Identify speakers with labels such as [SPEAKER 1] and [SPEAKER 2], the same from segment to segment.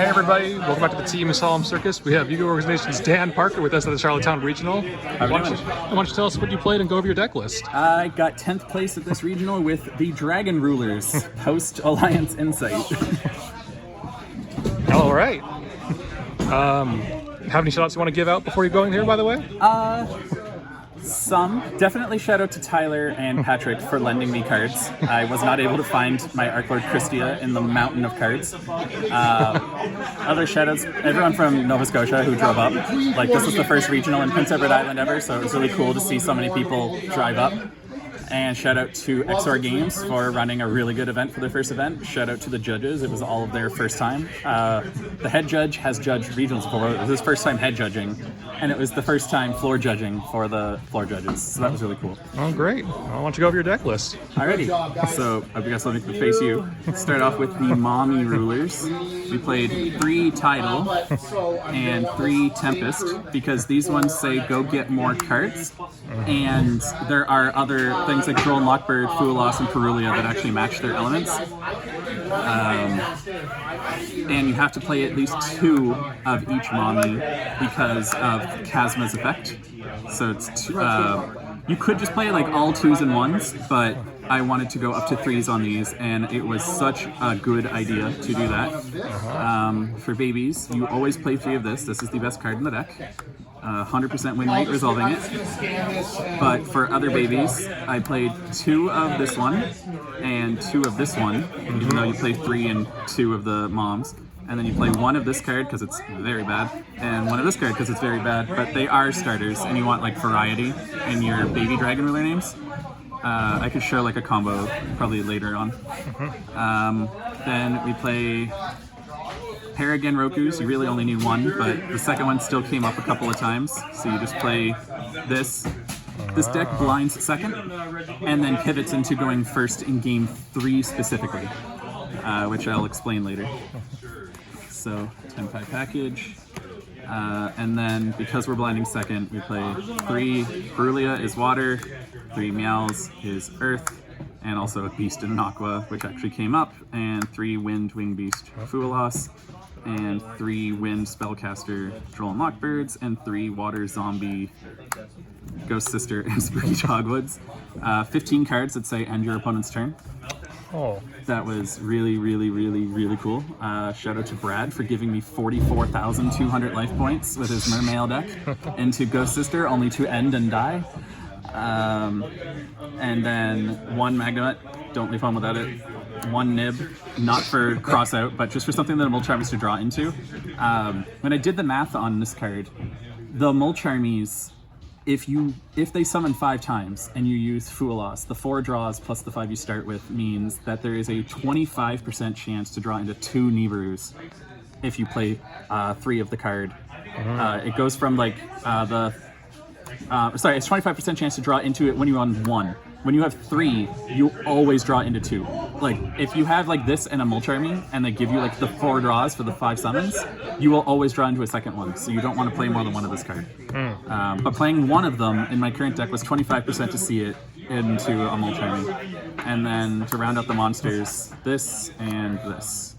[SPEAKER 1] Hey everybody, welcome back to the team of Solemn Circus. We have Yu-Gi-Oh! Organization's Dan Parker with us at the Charlottetown Regional. Why don't you tell us what you played and go over your deck list?
[SPEAKER 2] I got 10th place at this regional with the Dragon Rulers, post-Alliance Insight.
[SPEAKER 1] All right. Have any shout-outs you want to give out before you go in here, by the way?
[SPEAKER 2] Some. Definitely shout out to Tyler and Patrick for lending me cards. I was not able to find my Archlord Christia in the mountain of cards. Other shout outs, everyone from Nova Scotia who drove up. Like, this was the first regional in Prince Edward Island ever, so it was really cool to see so many people drive up. And shout out to XOR Games for running a really good event for their first event. Shout out to the judges, it was all of their first time. The head judge has judged regionals before, it was his first time head judging, and it was the first time floor judging for the floor judges, so that was really cool.
[SPEAKER 1] Oh great, why don't you go over your deck list?
[SPEAKER 2] Alrighty, so I guess let me face you. Start off with the Mommy Rulers. We played 3 Tidal and 3 Tempest, because these ones say go get more cards, and there are other things like Drone, Lockbird, Fuelos, and Perulia that actually match their elements. And you have to play at least 2 of each Mommy because of Chasma's effect. So it's you could just play like all 2s and 1s, but I wanted to go up to 3s on these, and it was such a good idea to do that. For babies, you always play 3 of this. This is the best card in the deck. 100% win rate resolving it. But for other babies, I played 2 of this one and 2 of this one, even though you play 3 and 2 of the moms. And then you play 1 of this card because it's very bad, and 1 of this card because it's very bad, but they are starters, and you want like variety in your baby Dragon Ruler names. I could show like a combo probably later on. Then we play Paragon Rokus. You really only need 1, but the second one still came up a couple of times, so you just play this. This deck blinds second, and then pivots into going first in game 3 specifically, which I'll explain later. So, Tenpai package. And then, because we're blinding second, we play 3 Perulia is water, 3 Meows is earth, and also a Beast and an Aqua, which actually came up, and 3 Wind Wing Beast Fuelos, and 3 Wind Spellcaster Droll and Lockbirds, and 3 Water Zombie Ghost Sister and Spooky Dogwoods. 15 cards that say end your opponent's turn.
[SPEAKER 1] Oh.
[SPEAKER 2] That was really, really, really, really cool. Shout out to Brad for giving me 44,200 life points with his Mermail deck into Ghost Sister, only to end and die. And then 1 Magnemite, don't leave home without it. 1 Nib, not for cross out, but just for something that a Mulcharmies to draw into. When I did the math on this card, the Mulcharmies, if they summon 5 times and you use Fuelos, the 4 draws plus the 5 you start with means that there is a 25% chance to draw into 2 Nibiru's if you play 3 of the card. It goes from like it's 25% chance to draw into it when you're on 1. When you have 3, you always draw into 2. Like, if you have like this and a Mulcharmy, and they give you like the 4 draws for the 5 summons, you will always draw into a second one, so you don't want to play more than 1 of this card. But playing 1 of them in my current deck was 25% to see it into a Mulcharmy. And then to round out the monsters, this and this.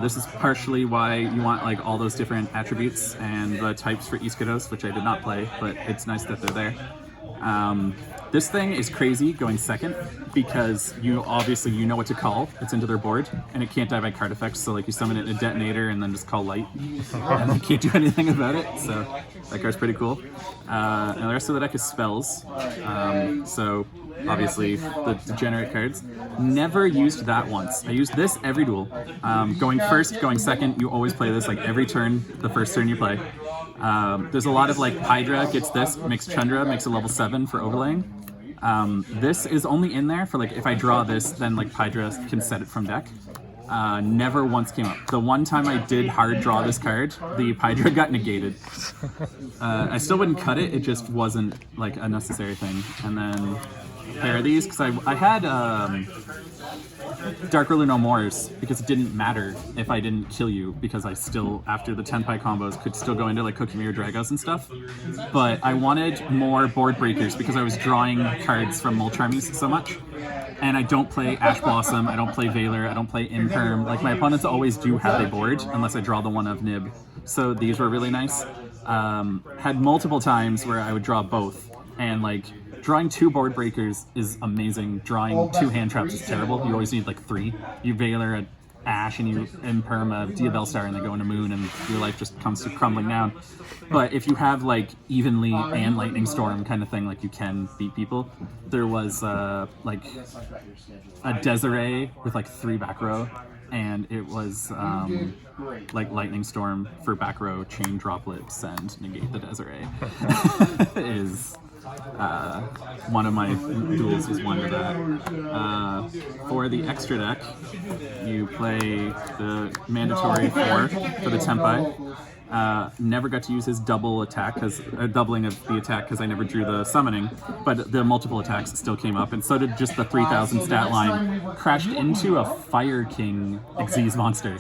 [SPEAKER 2] This is partially why you want like all those different attributes and the types for Iskados, which I did not play, but it's nice that they're there. This thing is crazy going second because you know what to call. It's into their board, and it can't die by card effects, so like you summon it in a detonator and then just call light, and you can't do anything about it, so that card's pretty cool. And the rest of the deck is spells, so obviously the degenerate cards. Never used that once. I used this every duel. Going first, going second, you always play this like every turn, the first turn you play. There's a lot of like Hydra gets this, makes Chandra, makes a level 7 for overlaying. This is only in there for like if I draw this, then like Hydra can set it from deck. Never once came up. The one time I did hard draw this card, the Hydra got negated. I still wouldn't cut it, it just wasn't like a necessary thing. And then pair of these because I had Dark Ruler No Mores because it didn't matter if I didn't kill you because I still, after the Tenpai combos, could still go into like Kokimi Dragos and stuff. But I wanted more board breakers because I was drawing cards from Mulch Armies so much. And I don't play Ash Blossom, I don't play Valor, I don't play Imperm. Like my opponents always do have a board unless I draw the one of Nib. So these were really nice. Had multiple times where I would draw both. And like drawing 2 board breakers is amazing. Drawing 2 hand traps is terrible. You always need like 3. You Valor a Ash and you Imperm a DUEL Star and they go into Moon and your life just comes to crumbling down. But if you have like Evenly and Lightning Storm kind of thing, like you can beat people. There was like a Desiree with like 3 back row, and it was like Lightning Storm for back row, chain droplets, and negate the Desiree. Is one of my duels was one of that. For the extra deck, you play the mandatory 4 for the Tenpai. Never got to use his double attack, because doubling of the attack because I never drew the summoning, but the multiple attacks still came up, and so did just the 3000 stat line. Crashed into a Fire King Xyz monster.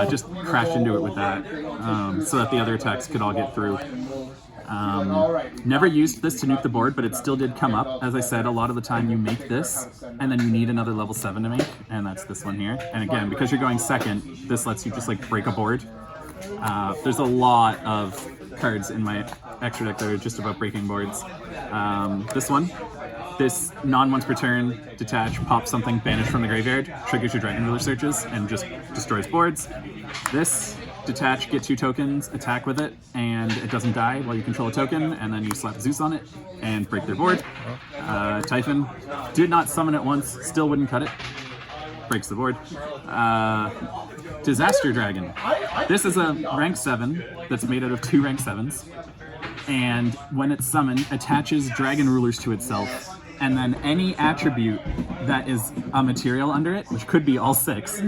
[SPEAKER 2] Just crashed into it with that, so that the other attacks could all get through. Never used this to nuke the board, but it still did come up. As I said, a lot of the time you make this, and then you need another level 7 to make, and that's this one here. And again, because you're going second, this lets you just like break a board. There's a lot of cards in my extra deck that are just about breaking boards. This one, this non-once per turn, detach, pop something, banish from the graveyard, triggers your Dragon Ruler searches, and just destroys boards. This, detach, get 2 tokens, attack with it, and it doesn't die while you control a token, and then you slap Zeus on it and break their board. Typhon, did not summon it once, still wouldn't cut it, breaks the board. Disaster Dragon. This is a rank 7 that's made out of 2 rank 7s, and when it's summoned, attaches Dragon Rulers to itself, and then any attribute that is a material under it, which could be all 6,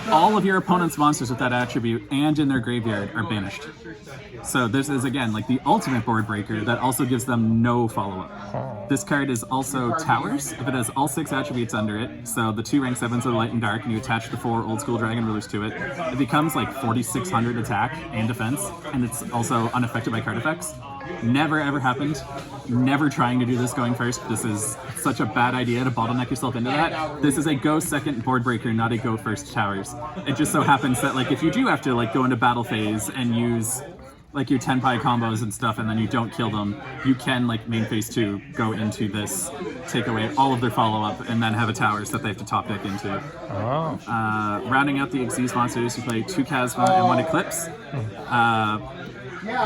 [SPEAKER 2] all of your opponent's monsters with that attribute and in their graveyard are banished. So this is, again, like the ultimate board breaker that also gives them no follow-up. This card is also Towers, if it has all 6 attributes under it, so the 2 rank 7s are light and dark, and you attach the 4 old school Dragon Rulers to it, it becomes like 4600 attack and defense, and it's also unaffected by card effects. Never ever happened. Never trying to do this going first. This is such a bad idea to bottleneck yourself into that. This is a go second board breaker, not a go first Towers. It just so happens that like if you do have to like go into battle phase and use like your Tenpai combos and stuff, and then you don't kill them, you can like main phase 2 go into this, take away all of their follow-up, and then have a Towers that they have to top deck into. Rounding out the Xyz monsters, you play 2 Chasma and 1 Eclipse.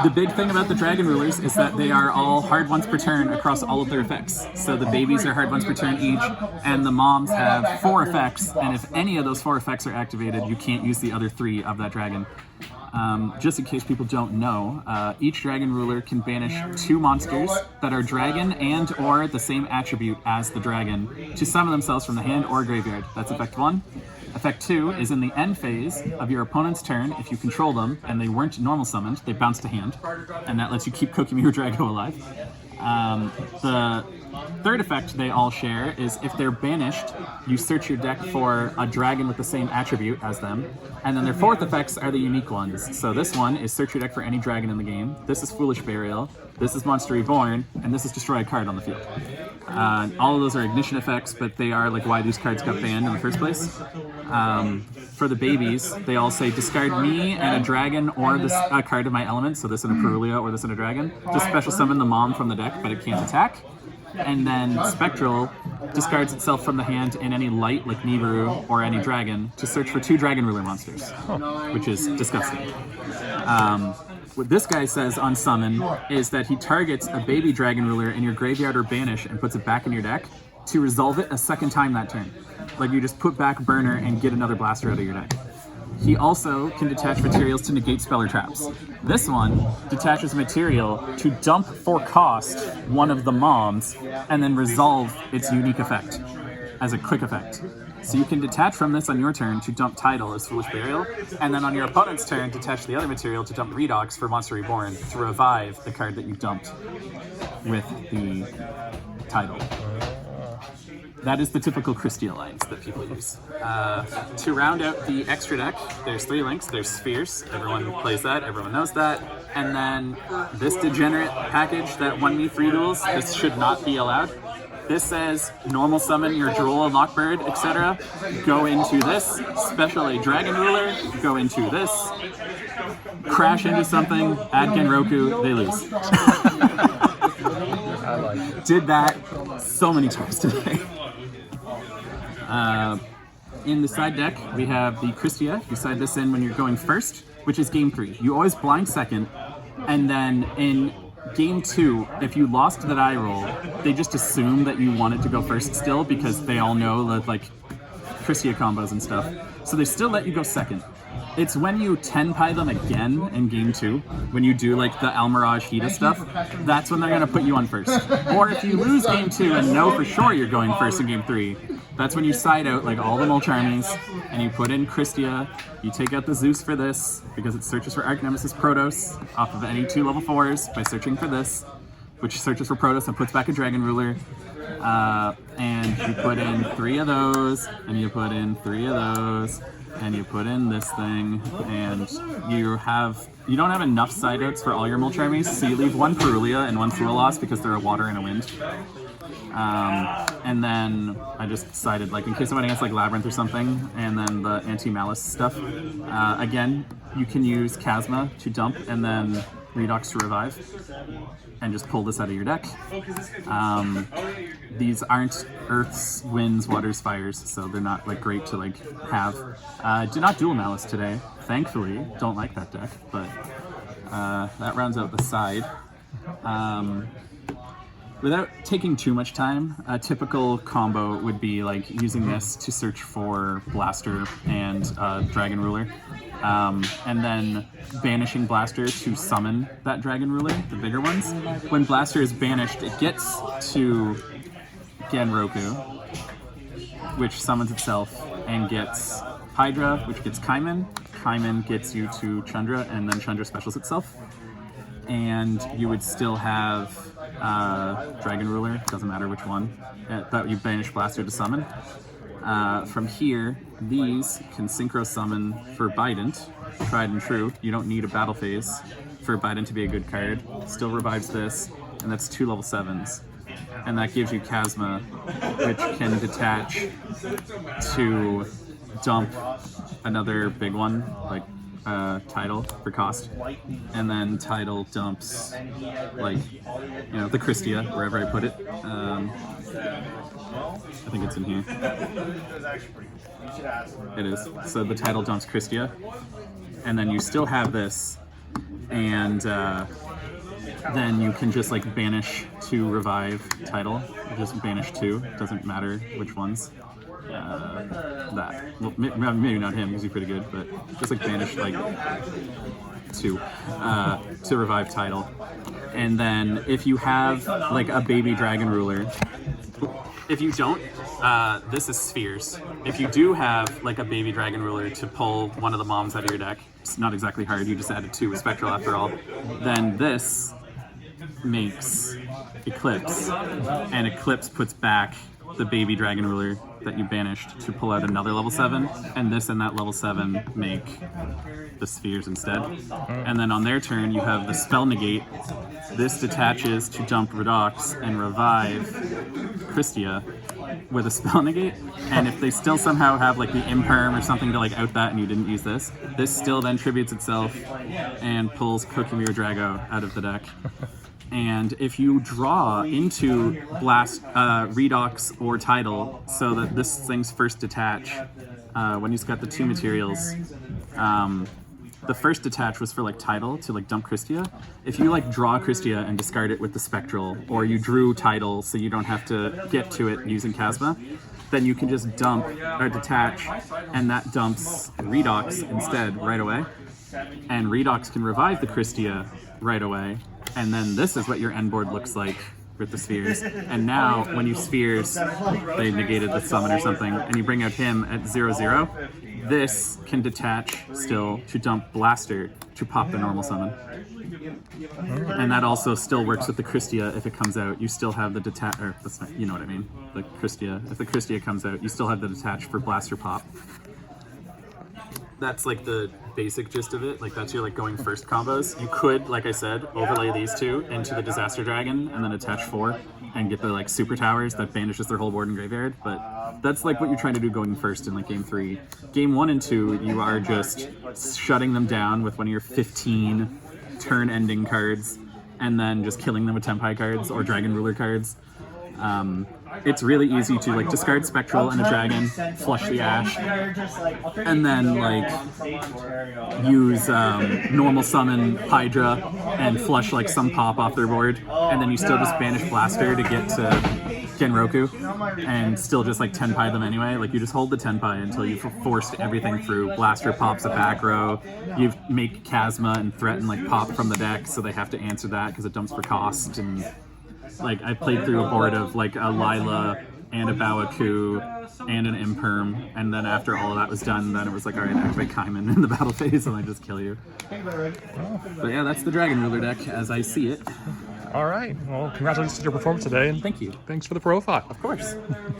[SPEAKER 2] The big thing about the Dragon Rulers is that they are all hard once per turn across all of their effects. So the babies are hard once per turn each, and the moms have 4 effects, and if any of those 4 effects are activated, you can't use the other 3 of that dragon. Just in case people don't know, each Dragon Ruler can banish 2 monsters that are dragon and or the same attribute as the dragon to summon themselves from the hand or graveyard. That's effect 1. Effect 2 is in the end phase of your opponent's turn. If you control them and they weren't normal summoned, they bounce to hand, and that lets you keep Kokimi Drago alive. The third effect they all share is if they're banished, you search your deck for a dragon with the same attribute as them, and then their 4th effects are the unique ones. So this one is search your deck for any dragon in the game, this is Foolish Burial, this is Monster Reborn, and this is destroy a card on the field. All of those are ignition effects, but they are like why these cards got banned in the first place. For the babies, they all say discard me and a dragon or this a card of my element, so this in a Perulia or this in a dragon. Just special summon the mom from the deck, but it can't attack. And then Spectral discards itself from the hand in any light, like Nibiru, or any dragon, to search for 2 Dragon Ruler monsters, which is disgusting. What this guy says on summon is that he targets a baby Dragon Ruler in your graveyard or banish and puts it back in your deck to resolve it a second time that turn. Like you just put back Burner and get another blaster out of your deck. He also can detach materials to negate spell or traps. This one detaches material to dump for cost one of the moms and then resolve its unique effect as a quick effect. So you can detach from this on your turn to dump Tidal as Foolish Burial, and then on your opponent's turn detach the other material to dump Redox for Monster Reborn to revive the card that you dumped with the Tidal. that is the typical Christie alliance that people use. To round out the extra deck, there's 3 links. There's Spheres. Everyone plays that. Everyone knows that. And then this degenerate package that won me 3 duels, this should not be allowed. This says normal summon your Droll and Lockbird, etc. Go into this. Special a Dragon Ruler. Go into this. Crash into something. Add Genroku. They lose.
[SPEAKER 1] I like it.
[SPEAKER 2] Did that so many times today. In the side deck, we have the Christia. You side this in when you're going first, which is game 3. You always blind second, and then in game 2, if you lost the die roll, they just assume that you wanted to go first still because they all know that, like, Christia combos and stuff. So they still let you go second. It's when you Tenpai them again in game 2, when you do like the Almirage Hida stuff, that's when they're going to put you on first. Or if you lose game 2 and know for sure you're going first in game 3, that's when you side out like all the Mulcharmies and you put in Christia, you take out the Zeus for this, because it searches for Archnemesis Protos off of any 2 level 4s by searching for this, which searches for Protos and puts back a Dragon Ruler. And you put in 3 of those, and you put in 3 of those, and you put in this thing, and you don't have enough side outs for all your Mulcharmies, so you leave 1 Perulia and 1 Fuelos because they're a water and a wind. And then I just decided, like, in case I went against like Labyrinth or something, and then the anti-malice stuff, again, you can use Chasma to dump and then Redox to revive, and just pull this out of your deck. These aren't Earths, Winds, Waters, Fires, so they're not like great to like have. Did not dual Malice today, thankfully. Don't like that deck, but that rounds out the side. Without taking too much time, a typical combo would be like using this to search for Blaster and Dragon Ruler. And then banishing Blaster to summon that Dragon Ruler, the bigger ones. When Blaster is banished, it gets to Genroku, which summons itself and gets Hydra, which gets Kaiman. Kaiman gets you to Chandra, and then Chandra specials itself. And you would still have Dragon Ruler, doesn't matter which one, that you banish Blaster to summon. From here, these can synchro summon for Bident, tried and true. You don't need a battle phase for Bident to be a good card. Still revives this, and that's 2 level 7s. And that gives you Chasma, which can detach to dump another big one, like Tidal for cost. And then Tidal dumps, like, you know, the Christia, wherever I put it. I think it's in here. It is. So the Tidal dumps Christia, and then you still have this, and then you can just like banish to revive Tidal. Just banish 2. Doesn't matter which ones. That. Well, maybe not him because he's pretty good, but just like banish like 2 to revive Tidal. And then if you have like a baby Dragon Ruler, if you don't, this is Spheres. If you do have like a baby Dragon Ruler to pull one of the moms out of your deck, it's not exactly hard, you just added 2 with Spectral after all, then this makes Eclipse, and Eclipse puts back the baby Dragon Ruler that you banished to pull out another level 7, and this and that level 7 make the Spheres instead. And then on their turn, you have the Spell Negate. This detaches to dump Redox and revive Christia with a Spell Negate, and if they still somehow have like the Imperm or something to like out that and you didn't use this, this still then tributes itself and pulls Kokimir Drago out of the deck. And if you draw into Blast, Redox, or Tidal, so that this thing's first detach, when he's got the 2 materials, the first detach was for like Tidal to like dump Christia. If you like draw Christia and discard it with the Spectral, or you drew Tidal so you don't have to get to it using Chasma, then you can just dump or detach, and that dumps Redox instead right away. And Redox can revive the Christia right away. And then this is what your end board looks like with the Spheres. And now, when you Spheres, they negated the summon or something, and you bring out him at 0/0, This can detach still to dump Blaster to pop the normal summon. And that also still works with the Christia if it comes out. You still have the detach, or that's not, you know what I mean. The Christia. If the Christia comes out, you still have the detach for Blaster pop. That's like the basic gist of it. Like that's your like going first combos. You could, like I said, overlay these two into the Disaster Dragon and then attach 4 and get the like super towers that banishes their whole board and graveyard. But that's like what you're trying to do going first in like game 3. Game 1 and 2, you are just shutting them down with one of your 15 turn-ending cards, and then just killing them with Tenpai cards or Dragon Ruler cards. It's really easy to like discard Spectral and a Dragon, flush the Ash, and then like use normal summon Hydra and flush like some pop off their board, and then you still just banish Blaster to get to Genroku, and still just like Tenpai them anyway. Like you just hold the Tenpai until you've forced everything through. Blaster pops a back row, you make Chasma and threaten like pop from the deck, so they have to answer that because it dumps for cost. And like I played through a board of like a Lila and a Bawaku and an Imperm, and then after all of that was done, then it was like, all right, activate Kaiman in the battle phase and I just kill you. But yeah, that's the Dragon Ruler deck as I see it.
[SPEAKER 1] All right. Well, congratulations on your performance today, and
[SPEAKER 2] Thank you.
[SPEAKER 1] thanks for the profile.
[SPEAKER 2] Of course.